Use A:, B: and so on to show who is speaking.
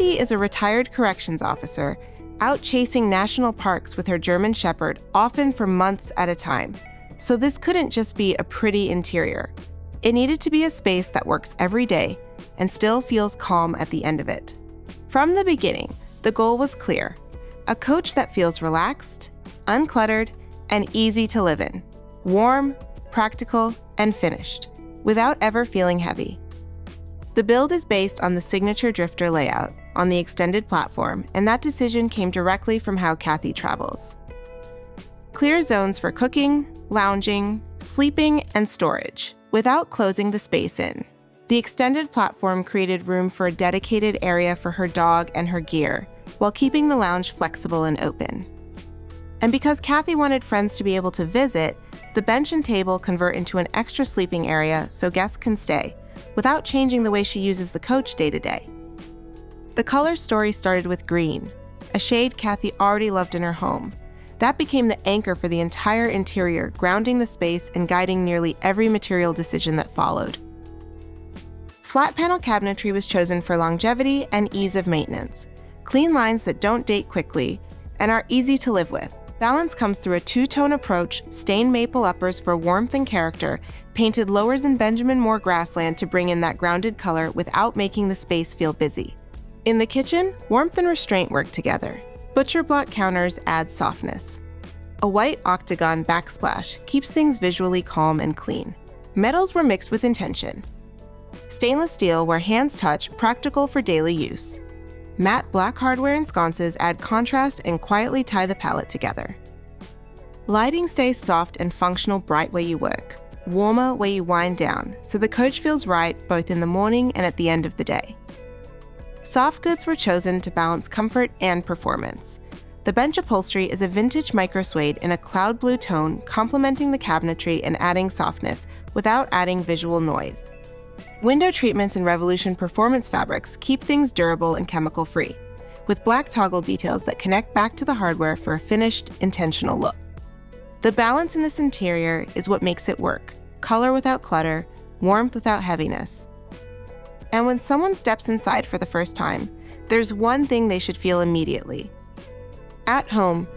A: Kathy is a retired corrections officer, out chasing national parks with her German Shepherd, often for months at a time. So this couldn't just be a pretty interior. It needed to be a space that works every day and still feels calm at the end of it. From the beginning, the goal was clear: a coach that feels relaxed, uncluttered, and easy to live in. Warm, practical, and finished, without ever feeling heavy. The build is based on the signature Drifter layout on the extended platform, and that decision came directly from how Kathy travels. Clear zones for cooking, lounging, sleeping, and storage, without closing the space in. The extended platform created room for a dedicated area for her dog and her gear, while keeping the lounge flexible and open. And because Kathy wanted friends to be able to visit, the bench and table convert into an extra sleeping area so guests can stay, without changing the way she uses the coach day to day. The color story started with green, a shade Kathy already loved in her home. That became the anchor for the entire interior, grounding the space and guiding nearly every material decision that followed. Flat panel cabinetry was chosen for longevity and ease of maintenance. Clean lines that don't date quickly and are easy to live with. Balance comes through a two-tone approach, stained maple uppers for warmth and character, painted lowers in Benjamin Moore Grassland to bring in that grounded color without making the space feel busy. In the kitchen, warmth and restraint work together. Butcher block counters add softness. A white octagon backsplash keeps things visually calm and clean. Metals were mixed with intention. Stainless steel where hands touch, practical for daily use. Matte black hardware and sconces add contrast and quietly tie the palette together. Lighting stays soft and functional bright where you work, warmer where you wind down, so the coach feels right both in the morning and at the end of the day. Soft goods were chosen to balance comfort and performance. The bench upholstery is a vintage micro suede in a cloud blue tone, complementing the cabinetry and adding softness without adding visual noise. Window treatments and Revolution performance fabrics keep things durable and chemical-free, with black toggle details that connect back to the hardware for a finished, intentional look. The balance in this interior is what makes it work: color without clutter, warmth without heaviness. And when someone steps inside for the first time, there's one thing they should feel immediately: at home,